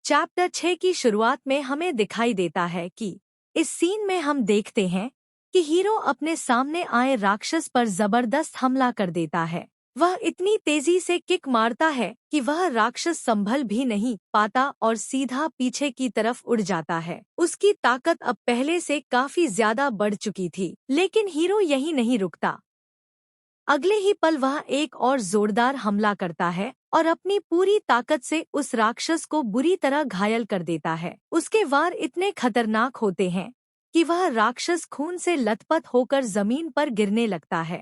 Chapter 6 की शुरुआत में हमें दिखाई देता है कि इस सीन में हम देखते हैं कि हीरो अपने सामने आए राक्षस पर जबरदस्त हमला कर देता है। वह इतनी तेजी से किक मारता है कि वह राक्षस संभल भी नहीं पाता और सीधा पीछे की तरफ उड़ जाता है। उसकी ताकत अब पहले से काफी ज्यादा बढ़ चुकी थी, लेकिन हीरो यहीं नहीं रुकता। अगले ही पल वह एक और जोरदार हमला करता है और अपनी पूरी ताकत से उस राक्षस को बुरी तरह घायल कर देता है। उसके वार इतने खतरनाक होते हैं कि वह राक्षस खून से लथपथ होकर जमीन पर गिरने लगता है।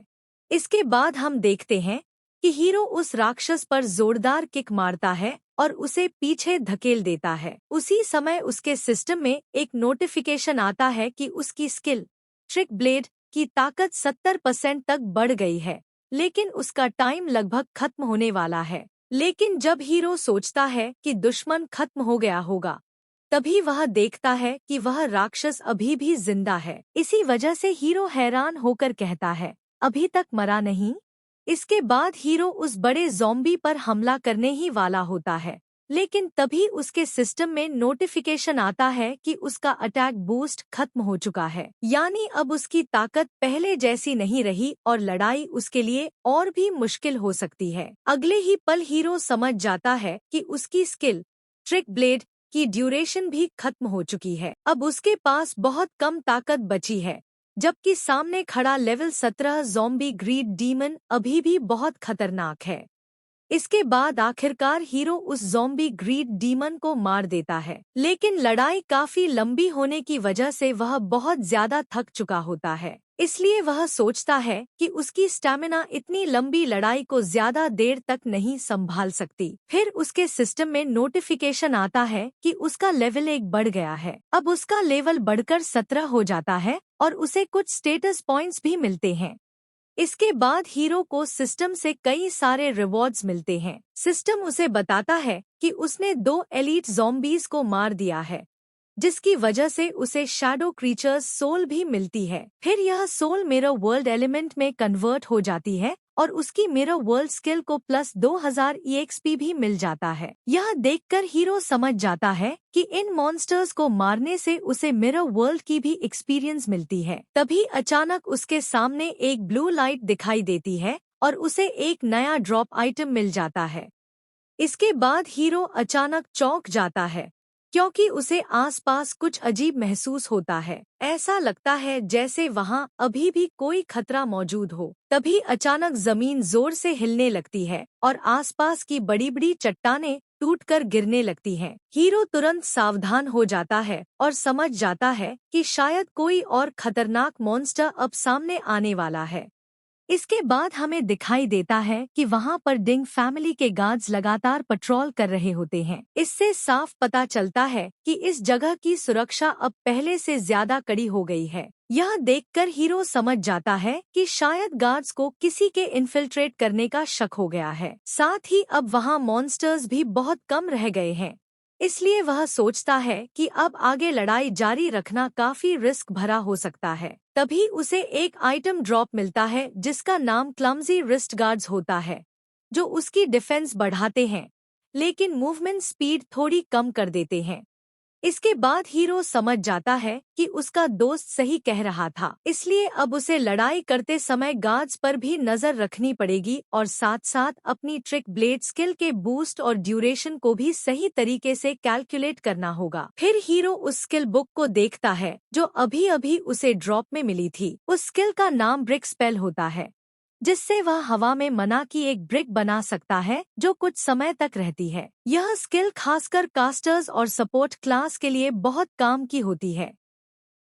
इसके बाद हम देखते हैं कि हीरो उस राक्षस पर जोरदार किक मारता है और उसे पीछे धकेल देता है। उसी समय उसके सिस्टम में एक नोटिफिकेशन आता है कि उसकी स्किल ट्रिक ब्लेड की ताकत 70% तक बढ़ गई है, लेकिन उसका टाइम लगभग खत्म होने वाला है। लेकिन जब हीरो सोचता है कि दुश्मन खत्म हो गया होगा, तभी वह देखता है कि वह राक्षस अभी भी जिंदा है। इसी वजह से हीरो हैरान होकर कहता है, अभी तक मरा नहीं। इसके बाद हीरो उस बड़े ज़ॉम्बी पर हमला करने ही वाला होता है, लेकिन तभी उसके सिस्टम में नोटिफिकेशन आता है कि उसका अटैक बूस्ट खत्म हो चुका है। यानी अब उसकी ताकत पहले जैसी नहीं रही और लड़ाई उसके लिए और भी मुश्किल हो सकती है। अगले ही पल हीरो समझ जाता है कि उसकी स्किल ट्रिक ब्लेड की ड्यूरेशन भी खत्म हो चुकी है। अब उसके पास बहुत कम ताकत बची है, जबकि सामने खड़ा लेवल 17 ज़ॉम्बी ग्रीड डीमन अभी भी बहुत खतरनाक है। इसके बाद आखिरकार हीरो उस ज़ॉम्बी ग्रीड डीमन को मार देता है, लेकिन लड़ाई काफी लंबी होने की वजह से वह बहुत ज्यादा थक चुका होता है। इसलिए वह सोचता है कि उसकी स्टैमिना इतनी लंबी लड़ाई को ज्यादा देर तक नहीं संभाल सकती। फिर उसके सिस्टम में नोटिफिकेशन आता है कि उसका लेवल 1 बढ़ गया है। अब उसका लेवल बढ़कर 17 हो जाता है और उसे कुछ स्टेटस पॉइंट्स भी मिलते हैं। इसके बाद हीरो को सिस्टम से कई सारे रिवॉर्ड्स मिलते हैं। सिस्टम उसे बताता है कि उसने 2 एलीट ज़ॉम्बीज को मार दिया है, जिसकी वजह से उसे शैडो क्रीचर्स सोल भी मिलती है। फिर यह सोल मिरर वर्ल्ड एलिमेंट में कन्वर्ट हो जाती है और उसकी मिरर वर्ल्ड स्किल को प्लस 2000 EXP भी मिल जाता है। यह देखकर हीरो समझ जाता है कि इन मॉन्स्टर्स को मारने से उसे मिरर वर्ल्ड की भी एक्सपीरियंस मिलती है। तभी अचानक उसके सामने एक ब्लू लाइट दिखाई देती है और उसे एक नया ड्रॉप आइटम मिल जाता है। इसके बाद हीरो अचानक चौंक जाता है, क्योंकि उसे आसपास कुछ अजीब महसूस होता है। ऐसा लगता है जैसे वहाँ अभी भी कोई खतरा मौजूद हो। तभी अचानक जमीन जोर से हिलने लगती है और आसपास की बड़ी बड़ी चट्टानें टूटकर गिरने लगती हैं। हीरो तुरंत सावधान हो जाता है और समझ जाता है कि शायद कोई और खतरनाक मॉन्स्टर अब सामने आने वाला है। इसके बाद हमें दिखाई देता है कि वहाँ पर डिंग फैमिली के गार्ड्स लगातार पेट्रोल कर रहे होते हैं। इससे साफ पता चलता है कि इस जगह की सुरक्षा अब पहले से ज्यादा कड़ी हो गई है। यह देखकर हीरो समझ जाता है कि शायद गार्ड्स को किसी के इन्फिल्ट्रेट करने का शक हो गया है। साथ ही अब वहाँ मॉन्स्टर्स भी बहुत कम रह गए हैं। इसलिए वह सोचता है कि अब आगे लड़ाई जारी रखना काफी रिस्क भरा हो सकता है। तभी उसे एक आइटम ड्रॉप मिलता है जिसका नाम क्लमजी रिस्ट गार्ड्स होता है, जो उसकी डिफेंस बढ़ाते हैं, लेकिन मूवमेंट स्पीड थोड़ी कम कर देते हैं। इसके बाद हीरो समझ जाता है कि उसका दोस्त सही कह रहा था, इसलिए अब उसे लड़ाई करते समय गार्ड्स पर भी नजर रखनी पड़ेगी और साथ साथ अपनी ट्रिक ब्लेड स्किल के बूस्ट और ड्यूरेशन को भी सही तरीके से कैलकुलेट करना होगा। फिर हीरो उस स्किल बुक को देखता है जो अभी अभी उसे ड्रॉप में मिली थी। उस स्किल का नाम ब्रिक स्पेल होता है, जिससे वह हवा में मना की एक ब्रिक बना सकता है जो कुछ समय तक रहती है। यह स्किल खासकर कास्टर्स और सपोर्ट क्लास के लिए बहुत काम की होती है।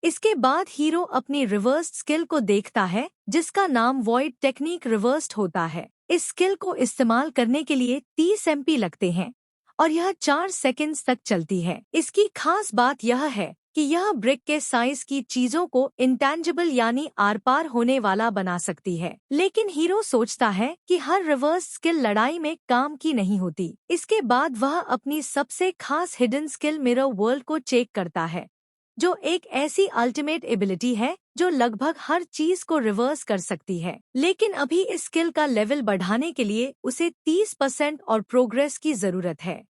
इसके बाद हीरो अपनी रिवर्स्ड स्किल को देखता है जिसका नाम वॉइड टेक्निक रिवर्स्ड होता है। इस स्किल को इस्तेमाल करने के लिए 30 MP लगते हैं और यह 4 सेकंड्स तक चलती है। इसकी खास बात यह है कि यह ब्रिक के साइज की चीजों को इंटेंजिबल यानी आर पार होने वाला बना सकती है। लेकिन हीरो सोचता है कि हर रिवर्स स्किल लड़ाई में काम की नहीं होती। इसके बाद वह अपनी सबसे खास हिडन स्किल मिरर वर्ल्ड को चेक करता है, जो एक ऐसी अल्टीमेट एबिलिटी है जो लगभग हर चीज को रिवर्स कर सकती है। लेकिन अभी इस स्किल का लेवल बढ़ाने के लिए उसे 30% और प्रोग्रेस की जरूरत है।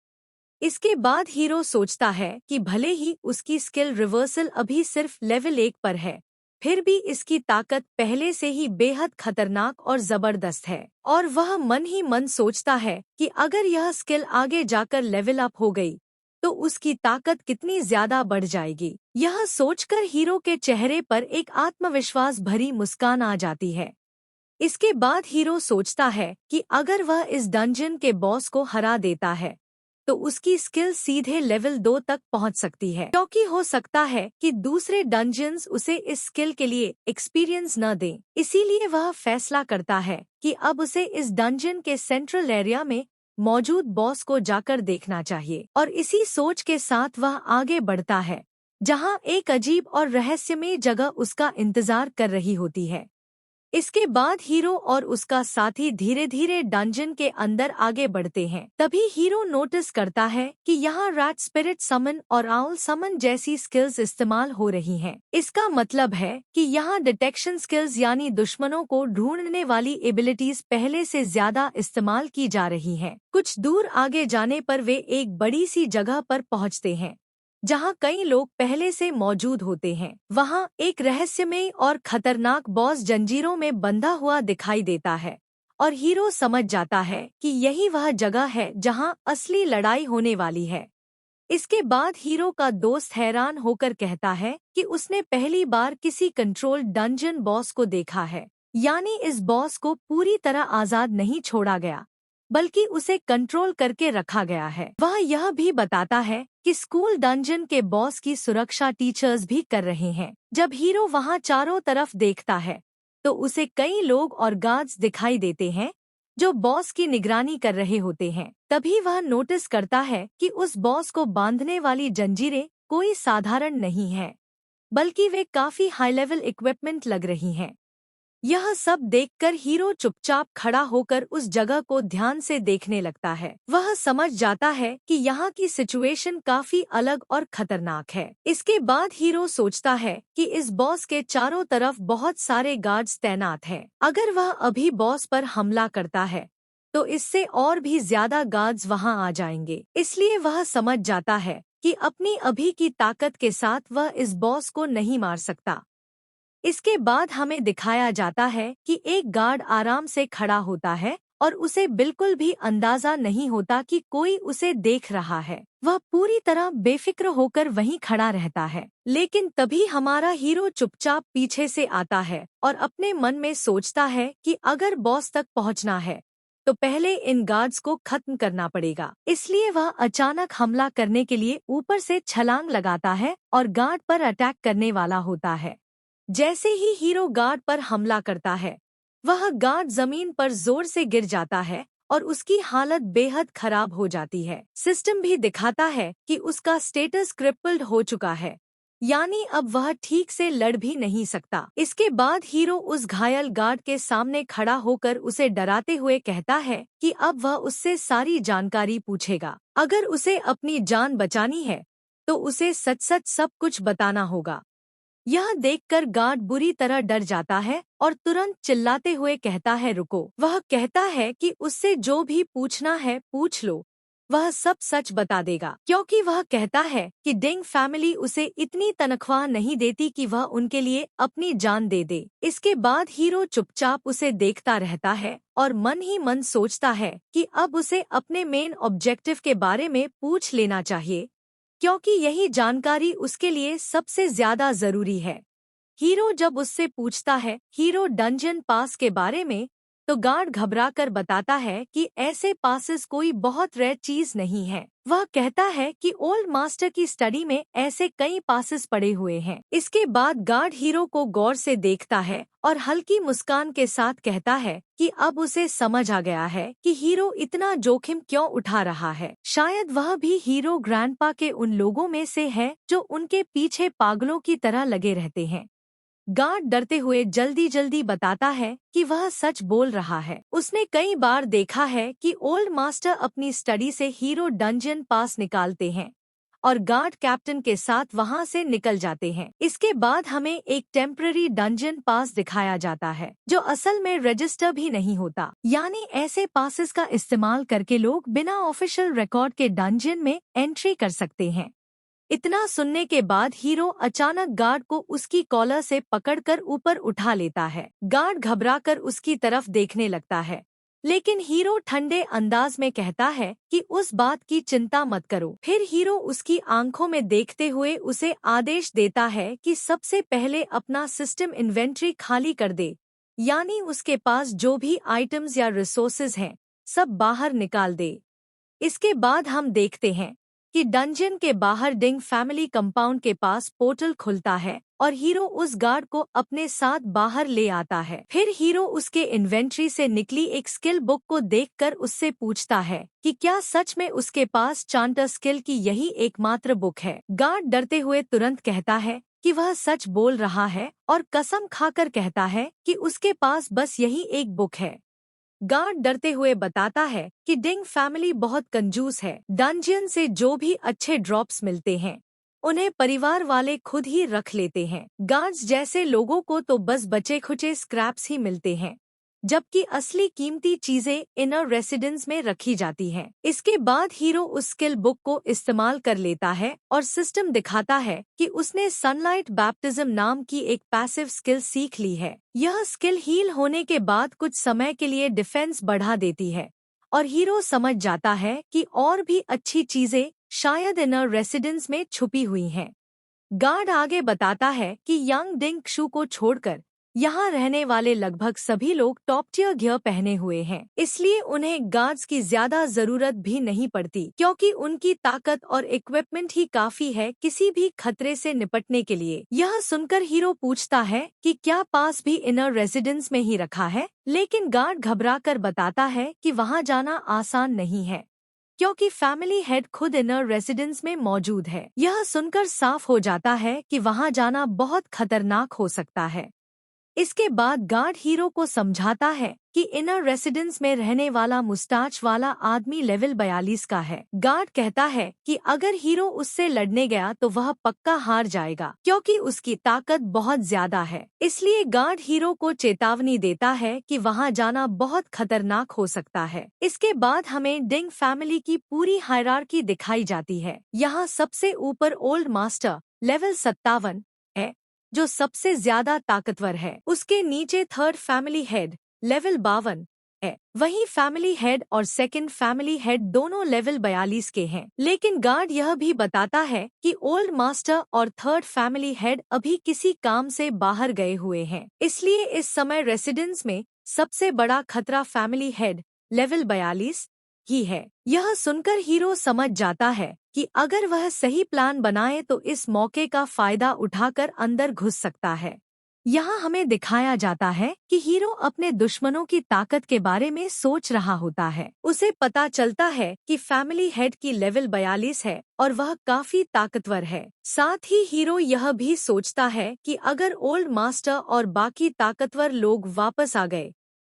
इसके बाद हीरो सोचता है कि भले ही उसकी स्किल रिवर्सल अभी सिर्फ लेवल 1 पर है, फिर भी इसकी ताकत पहले से ही बेहद खतरनाक और जबरदस्त है। और वह मन ही मन सोचता है कि अगर यह स्किल आगे जाकर लेवल अप हो गई तो उसकी ताकत कितनी ज्यादा बढ़ जाएगी। यह सोचकर हीरो के चेहरे पर एक आत्मविश्वास भरी मुस्कान आ जाती है। इसके बाद हीरो सोचता है कि अगर वह इस डंजन के बॉस को हरा देता है तो उसकी स्किल सीधे लेवल 2 तक पहुंच सकती है, क्योंकि हो सकता है कि दूसरे डंजन्स उसे इस स्किल के लिए एक्सपीरियंस न दें। इसीलिए वह फैसला करता है कि अब उसे इस डंजन के सेंट्रल एरिया में मौजूद बॉस को जाकर देखना चाहिए। और इसी सोच के साथ वह आगे बढ़ता है, जहां एक अजीब और रहस्यमय जगह उसका इंतजार कर रही होती है। इसके बाद हीरो और उसका साथी धीरे धीरे डंजन के अंदर आगे बढ़ते हैं। तभी हीरो नोटिस करता है कि यहाँ रैट स्पिरिट समन और आउल समन जैसी स्किल्स इस्तेमाल हो रही हैं। इसका मतलब है कि यहाँ डिटेक्शन स्किल्स यानी दुश्मनों को ढूंढने वाली एबिलिटीज पहले से ज्यादा इस्तेमाल की जा रही हैं। कुछ दूर आगे जाने पर वे एक बड़ी सी जगह पर पहुँचते हैं जहां कई लोग पहले से मौजूद होते हैं। वहां एक रहस्यमय और खतरनाक बॉस जंजीरों में बंधा हुआ दिखाई देता है और हीरो समझ जाता है कि यही वह जगह है जहां असली लड़ाई होने वाली है। इसके बाद हीरो का दोस्त हैरान होकर कहता है कि उसने पहली बार किसी कंट्रोल डंजन बॉस को देखा है, यानी इस बॉस को पूरी तरह आजाद नहीं छोड़ा गया बल्कि उसे कंट्रोल करके रखा गया है। वह यह भी बताता है कि स्कूल डंजन के बॉस की सुरक्षा टीचर्स भी कर रहे हैं। जब हीरो वहां चारों तरफ देखता है तो उसे कई लोग और गार्ड्स दिखाई देते हैं जो बॉस की निगरानी कर रहे होते हैं। तभी वह नोटिस करता है कि उस बॉस को बांधने वाली जंजीरें कोई साधारण नहीं है, बल्कि वे काफी हाई लेवल इक्विपमेंट लग रही हैं। यह सब देखकर हीरो चुपचाप खड़ा होकर उस जगह को ध्यान से देखने लगता है। वह समझ जाता है कि यहाँ की सिचुएशन काफी अलग और खतरनाक है। इसके बाद हीरो सोचता है कि इस बॉस के चारों तरफ बहुत सारे गार्ड्स तैनात हैं। अगर वह अभी बॉस पर हमला करता है तो इससे और भी ज्यादा गार्ड्स वहां आ जाएंगे। इसलिए वह समझ जाता है कि अपनी अभी की ताकत के साथ वह इस बॉस को नहीं मार सकता। इसके बाद हमें दिखाया जाता है कि एक गार्ड आराम से खड़ा होता है और उसे बिल्कुल भी अंदाजा नहीं होता कि कोई उसे देख रहा है। वह पूरी तरह बेफिक्र होकर वहीं खड़ा रहता है। लेकिन तभी हमारा हीरो चुपचाप पीछे से आता है और अपने मन में सोचता है कि अगर बॉस तक पहुंचना है तो पहले इन गार्ड्स को खत्म करना पड़ेगा। इसलिए वह अचानक हमला करने के लिए ऊपर से छलांग लगाता है और गार्ड पर अटैक करने वाला होता है। जैसे ही हीरो गार्ड पर हमला करता है, वह गार्ड जमीन पर जोर से गिर जाता है और उसकी हालत बेहद खराब हो जाती है। सिस्टम भी दिखाता है कि उसका स्टेटस क्रिपल्ड हो चुका है, यानी अब वह ठीक से लड़ भी नहीं सकता। इसके बाद हीरो उस घायल गार्ड के सामने खड़ा होकर उसे डराते हुए कहता है कि अब वह उससे सारी जानकारी पूछेगा। अगर उसे अपनी जान बचानी है तो उसे सच सच सब कुछ बताना होगा। यह देखकर गार्ड बुरी तरह डर जाता है और तुरंत चिल्लाते हुए कहता है रुको। वह कहता है कि उससे जो भी पूछना है पूछ लो, वह सब सच बता देगा, क्योंकि वह कहता है कि डिंग फैमिली उसे इतनी तनख्वाह नहीं देती कि वह उनके लिए अपनी जान दे दे। इसके बाद हीरो चुपचाप उसे देखता रहता है और मन ही मन सोचता है कि अब उसे अपने मेन ऑब्जेक्टिव के बारे में पूछ लेना चाहिए, क्योंकि यही जानकारी उसके लिए सबसे ज्यादा जरूरी है। हीरो जब उससे पूछता है हीरो डंजन पास के बारे में, तो गार्ड घबराकर बताता है कि ऐसे पासेस कोई बहुत रेयर चीज नहीं है। वह कहता है कि ओल्ड मास्टर की स्टडी में ऐसे कई पासेस पड़े हुए हैं। इसके बाद गार्ड हीरो को गौर से देखता है और हल्की मुस्कान के साथ कहता है कि अब उसे समझ आ गया है कि हीरो इतना जोखिम क्यों उठा रहा है। शायद वह भी हीरो ग्रैंडपा के उन लोगों में से है जो उनके पीछे पागलों की तरह लगे रहते हैं। गार्ड डरते हुए जल्दी जल्दी बताता है कि वह सच बोल रहा है। उसने कई बार देखा है कि ओल्ड मास्टर अपनी स्टडी से हीरो डंजन पास निकालते हैं और गार्ड कैप्टन के साथ वहां से निकल जाते हैं। इसके बाद हमें एक टेम्पररी डंजन पास दिखाया जाता है जो असल में रजिस्टर भी नहीं होता, यानी ऐसे पासेस का इस्तेमाल करके लोग बिना ऑफिशियल रिकॉर्ड के डंजन में एंट्री कर सकते हैं। इतना सुनने के बाद हीरो अचानक गार्ड को उसकी कॉलर से पकड़कर ऊपर उठा लेता है। गार्ड घबराकर उसकी तरफ देखने लगता है, लेकिन हीरो ठंडे अंदाज में कहता है कि उस बात की चिंता मत करो। फिर हीरो उसकी आंखों में देखते हुए उसे आदेश देता है कि सबसे पहले अपना सिस्टम इन्वेंट्री खाली कर दे, यानी उसके पास जो भी आइटम्स या रिसोर्सेज हैं सब बाहर निकाल दे। इसके बाद हम देखते हैं कि डंजन के बाहर डिंग फैमिली कंपाउंड के पास पोर्टल खुलता है और हीरो उस गार्ड को अपने साथ बाहर ले आता है। फिर हीरो उसके इन्वेंट्री से निकली एक स्किल बुक को देखकर उससे पूछता है कि क्या सच में उसके पास चांटर स्किल की यही एकमात्र बुक है। गार्ड डरते हुए तुरंत कहता है कि वह सच बोल रहा है और कसम खाकर कहता है कि उसके पास बस यही एक बुक है। गार्ड डरते हुए बताता है कि डिंग फैमिली बहुत कंजूस है। डंजियन से जो भी अच्छे ड्रॉप्स मिलते हैं उन्हें परिवार वाले खुद ही रख लेते हैं। गार्ड्स जैसे लोगों को तो बस बचे खुचे स्क्रैप्स ही मिलते हैं, जबकि असली कीमती चीजें इनर रेसिडेंस में रखी जाती हैं। इसके बाद हीरो उस स्किल बुक को इस्तेमाल कर लेता है और सिस्टम दिखाता है कि उसने सनलाइट बैप्टिज्म नाम की एक पैसिव स्किल सीख ली है। यह स्किल हील होने के बाद कुछ समय के लिए डिफेंस बढ़ा देती है और हीरो समझ जाता है कि और भी अच्छी चीजें शायद इनर रेसिडेंस में छुपी हुई हैं। गार्ड आगे बताता है कि यंग डिंग क्षु को छोड़कर यहाँ रहने वाले लगभग सभी लोग टॉप टियर गियर पहने हुए हैं, इसलिए उन्हें गार्ड्स की ज्यादा जरूरत भी नहीं पड़ती क्योंकि उनकी ताकत और इक्विपमेंट ही काफी है किसी भी खतरे से निपटने के लिए। यह सुनकर हीरो पूछता है कि क्या पास भी इनर रेजिडेंस में ही रखा है, लेकिन गार्ड घबराकर बताता है कि वहाँ जाना आसान नहीं है क्योंकि फैमिली हेड खुद इनर रेजिडेंस में मौजूद है। यह सुनकर साफ हो जाता है कि वहाँ जाना बहुत खतरनाक हो सकता है। इसके बाद गार्ड हीरो को समझाता है कि इनर रेसिडेंस में रहने वाला मुस्टाच वाला आदमी लेवल 42 का है। गार्ड कहता है कि अगर हीरो उससे लड़ने गया तो वह पक्का हार जाएगा क्योंकि उसकी ताकत बहुत ज्यादा है। इसलिए गार्ड हीरो को चेतावनी देता है कि वहां जाना बहुत खतरनाक हो सकता है। इसके बाद हमें डिंग फैमिली की पूरी हायरार्की दिखाई जाती है। यहाँ सबसे ऊपर ओल्ड मास्टर लेवल 57 है जो सबसे ज्यादा ताकतवर है। उसके नीचे थर्ड फैमिली हेड लेवल 52 है। वहीं फैमिली हेड और सेकंड फैमिली हेड दोनों लेवल 42 के हैं। लेकिन गार्ड यह भी बताता है कि ओल्ड मास्टर और थर्ड फैमिली हेड अभी किसी काम से बाहर गए हुए हैं, इसलिए इस समय रेसिडेंस में सबसे बड़ा खतरा फैमिली हेड लेवल 42 ही है। यह सुनकर हीरो समझ जाता है कि अगर वह सही प्लान बनाए तो इस मौके का फायदा उठाकर अंदर घुस सकता है। यहाँ हमें दिखाया जाता है कि हीरो अपने दुश्मनों की ताकत के बारे में सोच रहा होता है। उसे पता चलता है कि फैमिली हेड की लेवल 42 है और वह काफी ताकतवर है। साथ ही हीरो यह भी सोचता है कि अगर ओल्ड मास्टर और बाकी ताकतवर लोग वापस आ गए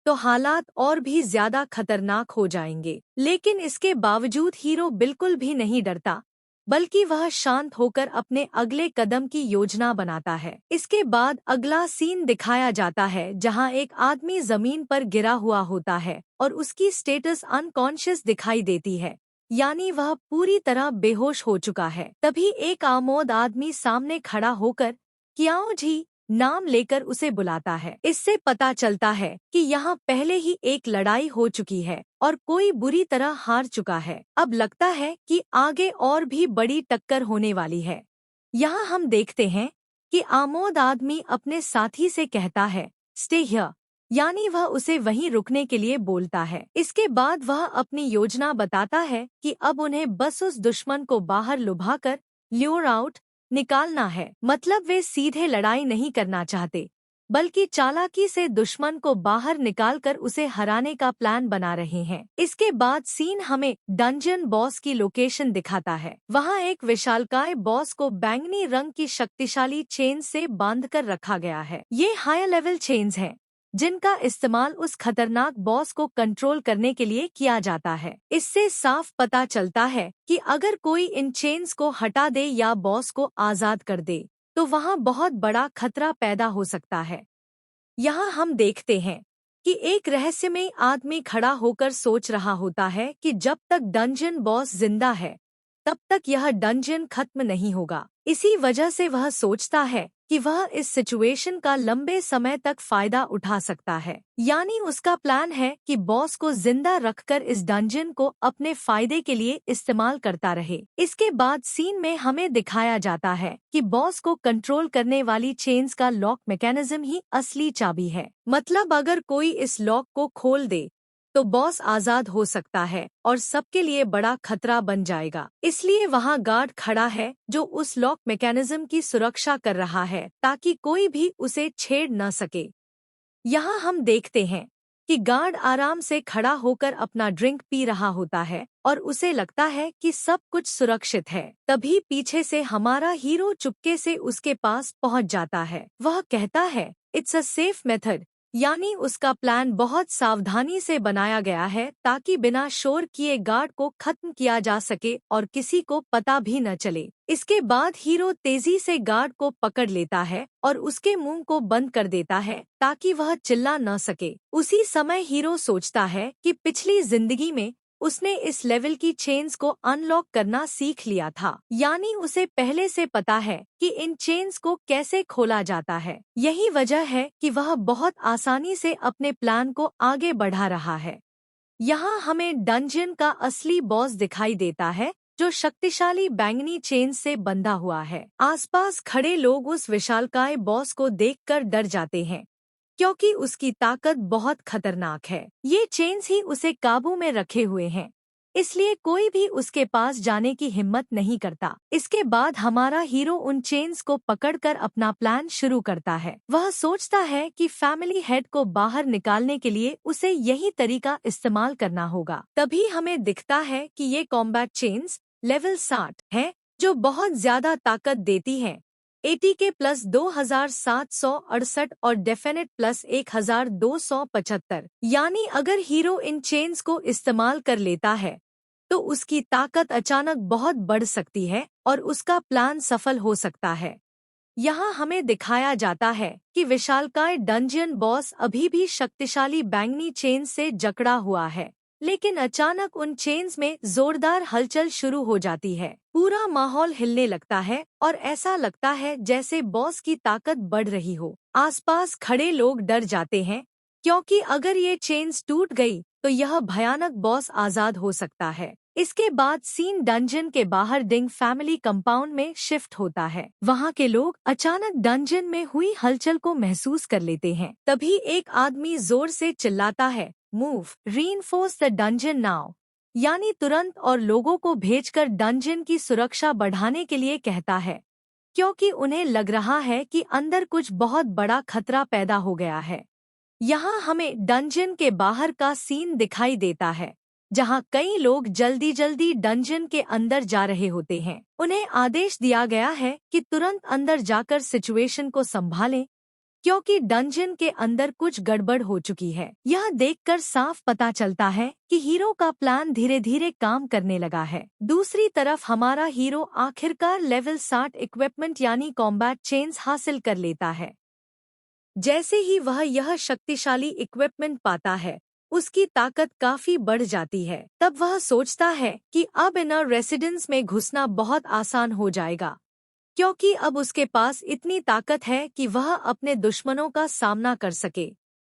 तो हालात और भी ज्यादा खतरनाक हो जाएंगे। लेकिन इसके बावजूद हीरो बिल्कुल भी नहीं डरता, बल्कि वह शांत होकर अपने अगले कदम की योजना बनाता है। इसके बाद अगला सीन दिखाया जाता है जहां एक आदमी जमीन पर गिरा हुआ होता है और उसकी स्टेटस अनकॉन्शियस दिखाई देती है, यानी वह पूरी तरह बेहोश हो चुका है। तभी एक आमोद आदमी सामने खड़ा होकर कियाओ जी नाम लेकर उसे बुलाता है। इससे पता चलता है कि यहाँ पहले ही एक लड़ाई हो चुकी है और कोई बुरी तरह हार चुका है। अब लगता है कि आगे और भी बड़ी टक्कर होने वाली है। यहाँ हम देखते हैं कि आमोद आदमी अपने साथी से कहता है स्टे हियर, यानी वह उसे वहीं रुकने के लिए बोलता है। इसके बाद वह अपनी योजना बताता है कि अब उन्हें बस उस दुश्मन को बाहर लुभाकर ल्योर आउट निकालना है। मतलब वे सीधे लड़ाई नहीं करना चाहते, बल्कि चालाकी से दुश्मन को बाहर निकालकर उसे हराने का प्लान बना रहे हैं। इसके बाद सीन हमें डंजन बॉस की लोकेशन दिखाता है। वहाँ एक विशालकाय बॉस को बैंगनी रंग की शक्तिशाली चेन से बांधकर रखा गया है। ये हायर लेवल चेन्स हैं जिनका इस्तेमाल उस खतरनाक बॉस को कंट्रोल करने के लिए किया जाता है। इससे साफ पता चलता है कि अगर कोई इन चेन्स को हटा दे या बॉस को आजाद कर दे तो वहाँ बहुत बड़ा खतरा पैदा हो सकता है। यहाँ हम देखते हैं कि एक रहस्यमय आदमी खड़ा होकर सोच रहा होता है कि जब तक डंजन बॉस जिंदा है तब तक यह डंजन खत्म नहीं होगा। इसी वजह से वह सोचता है कि वह इस सिचुएशन का लंबे समय तक फायदा उठा सकता है। यानी उसका प्लान है कि बॉस को जिंदा रखकर इस डंजन को अपने फायदे के लिए इस्तेमाल करता रहे। इसके बाद सीन में हमें दिखाया जाता है कि बॉस को कंट्रोल करने वाली चेन्स का लॉक मैकेनिज्म ही असली चाबी है। मतलब अगर कोई इस लॉक को खोल दे तो बॉस आजाद हो सकता है और सबके लिए बड़ा खतरा बन जाएगा। इसलिए वहाँ गार्ड खड़ा है जो उस लॉक मैकेनिज्म की सुरक्षा कर रहा है ताकि कोई भी उसे छेड़ न सके। यहाँ हम देखते हैं कि गार्ड आराम से खड़ा होकर अपना ड्रिंक पी रहा होता है और उसे लगता है कि सब कुछ सुरक्षित है। तभी पीछे से हमारा हीरो चुपके से उसके पास पहुँच जाता है। वह कहता है इट्स अ सेफ मेथड, यानी उसका प्लान बहुत सावधानी से बनाया गया है ताकि बिना शोर किए गार्ड को खत्म किया जा सके और किसी को पता भी न चले। इसके बाद हीरो तेजी से गार्ड को पकड़ लेता है और उसके मुंह को बंद कर देता है ताकि वह चिल्ला न सके। उसी समय हीरो सोचता है कि पिछली जिंदगी में उसने इस लेवल की चेन्स को अनलॉक करना सीख लिया था, यानी उसे पहले से पता है कि इन चेन्स को कैसे खोला जाता है। यही वजह है कि वह बहुत आसानी से अपने प्लान को आगे बढ़ा रहा है। यहाँ हमें डंजन का असली बॉस दिखाई देता है जो शक्तिशाली बैंगनी चेन से बंधा हुआ है। आसपास खड़े लोग उस विशालकाय बॉस को देखकर डर जाते हैं क्योंकि उसकी ताकत बहुत खतरनाक है। ये चेन्स ही उसे काबू में रखे हुए हैं, इसलिए कोई भी उसके पास जाने की हिम्मत नहीं करता। इसके बाद हमारा हीरो उन चेन्स को पकड़कर अपना प्लान शुरू करता है। वह सोचता है कि फैमिली हेड को बाहर निकालने के लिए उसे यही तरीका इस्तेमाल करना होगा। तभी हमें दिखता है कि ये कॉम्बैट चेन्स लेवल 60 है जो बहुत ज्यादा ताकत देती हैं। ATK प्लस 2768 और डेफिनेट प्लस 1275। यानी अगर हीरो इन चेन्स को इस्तेमाल कर लेता है तो उसकी ताकत अचानक बहुत बढ़ सकती है और उसका प्लान सफल हो सकता है। यहाँ हमें दिखाया जाता है कि विशालकाय डंजियन बॉस अभी भी शक्तिशाली बैंगनी चेन से जकड़ा हुआ है, लेकिन अचानक उन चेन्स में जोरदार हलचल शुरू हो जाती है। पूरा माहौल हिलने लगता है और ऐसा लगता है जैसे बॉस की ताकत बढ़ रही हो। आसपास खड़े लोग डर जाते हैं क्योंकि अगर ये चेन्स टूट गई तो यह भयानक बॉस आजाद हो सकता है। इसके बाद सीन डंजन के बाहर डिंग फैमिली कंपाउंड में शिफ्ट होता है। वहाँ के लोग अचानक डंजन में हुई हलचल को महसूस कर लेते हैं। तभी एक आदमी जोर से चिल्लाता है, move, reinforce the dungeon now, यानी तुरंत और लोगों को भेजकर डंजन की सुरक्षा बढ़ाने के लिए कहता है, क्योंकि उन्हें लग रहा है कि अंदर कुछ बहुत बड़ा खतरा पैदा हो गया है। यहाँ हमें डंजन के बाहर का सीन दिखाई देता है जहाँ कई लोग जल्दी जल्दी डंजन के अंदर जा रहे होते हैं। उन्हें आदेश दिया गया है कि तुरंत अंदर जाकर सिचुएशन को संभालें क्योंकि डंजन के अंदर कुछ गड़बड़ हो चुकी है। यह देखकर साफ पता चलता है कि हीरो का प्लान धीरे धीरे काम करने लगा है। दूसरी तरफ हमारा हीरो आखिरकार लेवल 60 इक्विपमेंट यानी कॉम्बैट चेन्स हासिल कर लेता है। जैसे ही वह यह शक्तिशाली इक्विपमेंट पाता है उसकी ताकत काफी बढ़ जाती है। तब वह सोचता है कि अब इनर रेसिडेंस में घुसना बहुत आसान हो जाएगा क्योंकि अब उसके पास इतनी ताकत है कि वह अपने दुश्मनों का सामना कर सके।